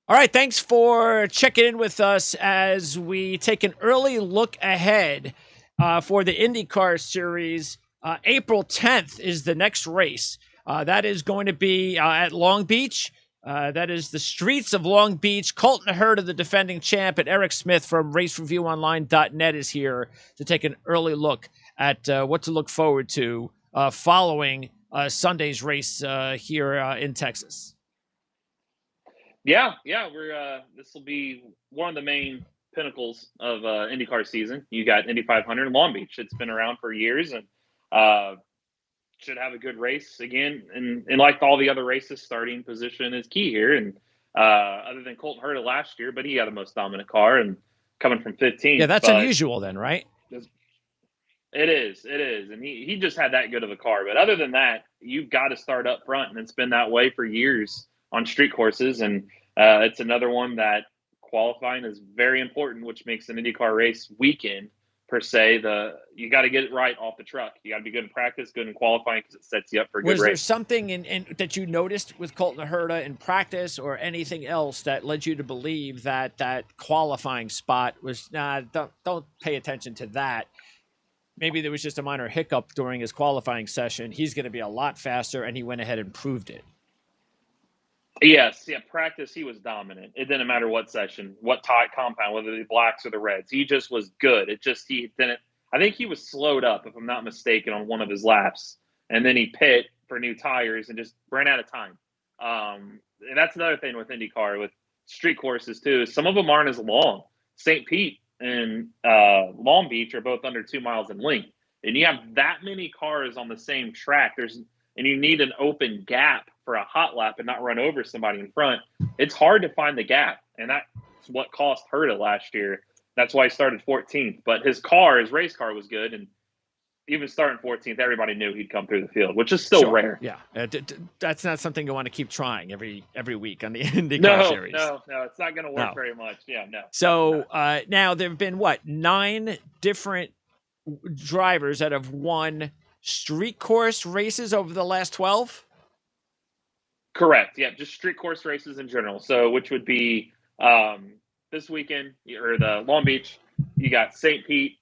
All right, thanks for checking in with us as we take an early look ahead for the IndyCar Series. April 10th is the next race. That is going to be at Long Beach. That is the streets of Long Beach. Colton Herta, the defending champ, and Eric Smith from RaceReviewOnline.net is here to take an early look at what to look forward to following Sunday's race here in Texas. Yeah, we're this will be one of the main pinnacles of IndyCar season. You got Indy 500 in Long Beach. It's been around for years and should have a good race again. And like all the other races, starting position is key here. And other than Colton Herta last year, but he had the most dominant car and coming from 15th. Yeah, that's unusual then, right? It is, and he just had that good of a car. But other than that, you've got to start up front, and it's been that way for years on street courses, and it's another one that qualifying is very important, which makes an IndyCar race weekend per se. You got to get it right off the truck. You got to be good in practice, good in qualifying, because it sets you up for a good race. Was there something in that you noticed with Colton Herta in practice, or anything else that led you to believe that qualifying spot was don't pay attention to that? Maybe there was just a minor hiccup during his qualifying session. He's going to be a lot faster, and he went ahead and proved it. Yes, practice, he was dominant. It didn't matter what session, what type compound, whether the blacks or the reds. He just was good. He didn't – I think he was slowed up, if I'm not mistaken, on one of his laps. And then he pit for new tires and just ran out of time. And that's another thing with IndyCar, with street courses too. Some of them aren't as long. St. Pete and Long Beach are both under 2 miles in length. And you have that many cars on the same track. And you need an open gap for a hot lap and not run over somebody in front. It's hard to find the gap, and that's what cost Herta last year. That's why he started 14th. But his race car was good, and even starting 14th, everybody knew he'd come through the field, which is still rare. Yeah, that's not something you want to keep trying every week on the IndyCar series. No, it's not going to work very much. Yeah, no. So now there have been 9 different drivers that have won street course races over the last 12? Correct. Yeah, just street course races in general. So which would be this weekend, or the Long Beach, you got St. Pete,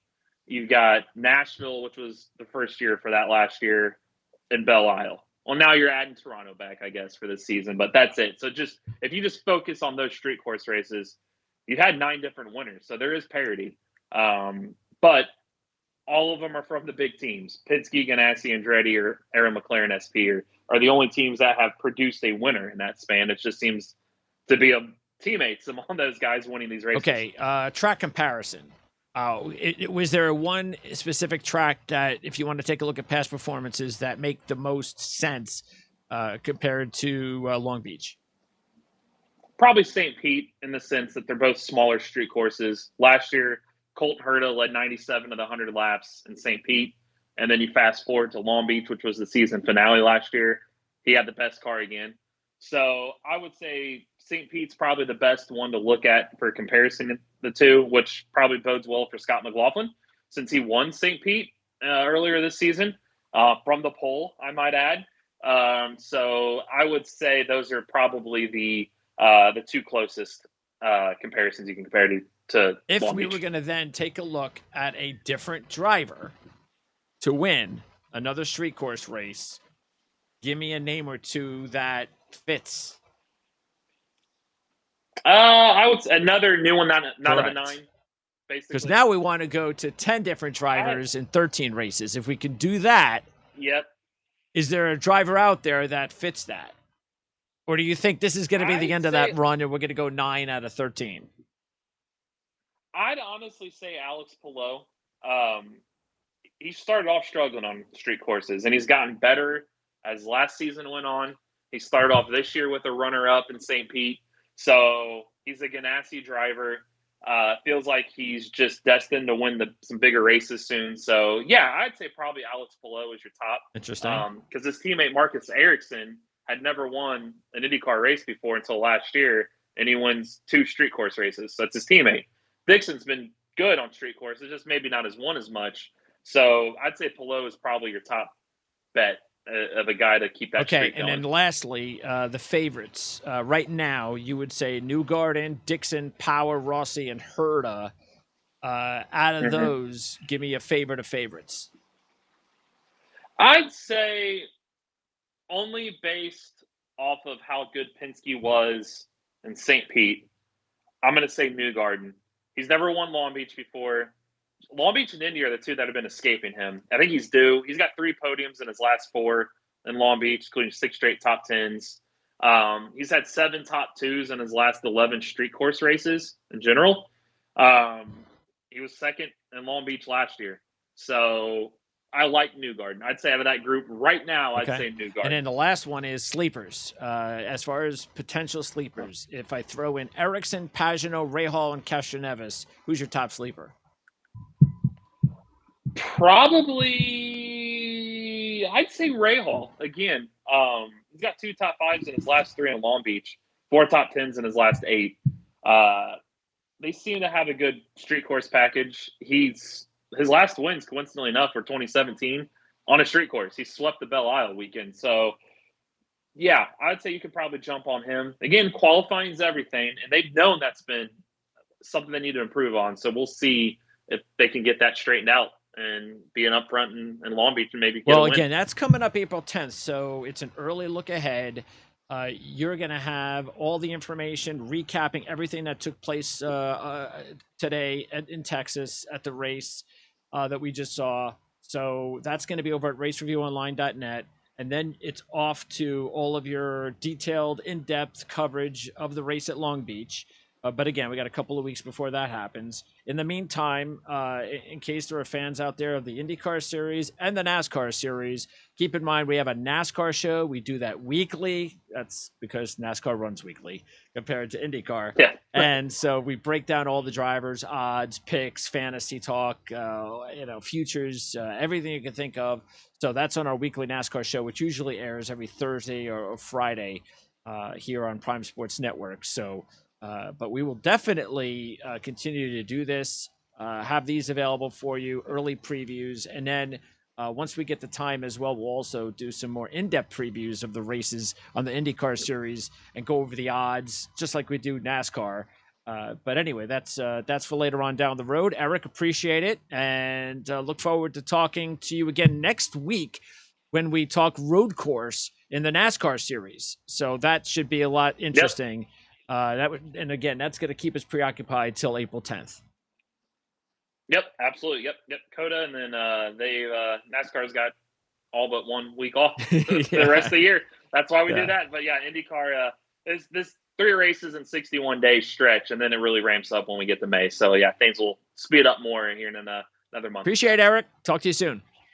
you've got Nashville, which was the first year for that last year, and Belle Isle. Well, now you're adding Toronto back, I guess, for this season, but that's it. So if you just focus on those street course races, you had 9 different winners. So there is parity. But all of them are from the big teams. Penske, Ganassi, Andretti, or Aaron McLaren SP are the only teams that have produced a winner in that span. It just seems to be teammates among those guys winning these races. Okay, track comparison. Was there one specific track that, if you want to take a look at past performances, that make the most sense compared to Long Beach? Probably St. Pete, in the sense that they're both smaller street courses. Last year, Colton Herta led 97 of the 100 laps in St. Pete. And then you fast forward to Long Beach, which was the season finale last year. He had the best car again. So I would say St. Pete's probably the best one to look at for comparison of the two, which probably bodes well for Scott McLaughlin, since he won St. Pete earlier this season from the pole, I might add. So I would say those are probably the 2 closest comparisons you can compare to if Long we Beach. Were going to then take a look at a different driver to win another street course race, give me a name or two that fits. I would say another new one, not of the 9, basically. Because now we want to go to 10 different drivers in 13 races. If we could do that, is there a driver out there that fits that? Or do you think this is going to be the end of that run and we're going to go 9 out of 13? I'd honestly say Alex Palou. He started off struggling on street courses, and he's gotten better as last season went on. He started off this year with a runner-up in St. Pete. So he's a Ganassi driver. Feels like he's just destined to win some bigger races soon. So, yeah, I'd say probably Alex Palou is your top. Interesting. Because his teammate Marcus Ericsson had never won an IndyCar race before until last year, and he wins 2 street course races. So that's his teammate. Dixon's been good on street courses, just maybe not as much. So I'd say Palou is probably your top bet of a guy to keep that streak and going. then lastly, the favorites. Right now, you would say Newgarden, Dixon, Power, Rossi, and Herta. Out of those, give me a favorite of favorites. I'd say only based off of how good Penske was in St. Pete, I'm going to say Newgarden. He's never won Long Beach before. Long Beach and Indy are the two that have been escaping him. I think he's due. He's got 3 podiums in his last 4 in Long Beach, including 6 straight top 10s. He's had 7 top 2s in his last 11 street course races in general. He was second in Long Beach last year. So I like Newgarden. I'd say out of that group right now, I'd say Newgarden. And then the last one is sleepers. As far as potential sleepers, if I throw in Ericsson, Pagano, Rahal, and Castroneves, who's your top sleeper? Probably, I'd say Rahal again. He's got 2 top 5s in his last 3 in Long Beach, 4 top 10s in his last 8. They seem to have a good street course package. His last wins, coincidentally enough, were 2017 on a street course. He swept the Belle Isle weekend. So, yeah, I'd say you could probably jump on him. Again, qualifying is everything, and they've known that's been something they need to improve on. So we'll see if they can get that straightened out and be an upfront in Long Beach and maybe get a win. Again, that's coming up April 10th, so it's an early look ahead. You're going to have all the information recapping everything that took place today in Texas at the race that we just saw. So that's going to be over at racereviewonline.net. And then it's off to all of your detailed, in-depth coverage of the race at Long Beach. But again, we got a couple of weeks before that happens. In the meantime, in case there are fans out there of the IndyCar Series and the NASCAR Series, keep in mind we have a NASCAR show. We do that weekly. That's because NASCAR runs weekly compared to IndyCar. Yeah. And so we break down all the drivers, odds, picks, fantasy talk, futures, everything you can think of. So that's on our weekly NASCAR show, which usually airs every Thursday or Friday here on Prime Sports Network. So. But we will definitely continue to do this, have these available for you, early previews. And then once we get the time as well, we'll also do some more in-depth previews of the races on the IndyCar Series and go over the odds, just like we do NASCAR. But anyway, that's for later on down the road. Eric, appreciate it. And look forward to talking to you again next week when we talk road course in the NASCAR Series. So that should be a lot interesting. Yep. And again, that's going to keep us preoccupied till April 10th. Yep, absolutely. Yep. COTA, and then NASCAR's got all but 1 week off the rest of the year. That's why we do that. But yeah, IndyCar, this 3 races in 61 days stretch, and then it really ramps up when we get to May. So yeah, things will speed up more here in another month. Appreciate it, Eric. Talk to you soon.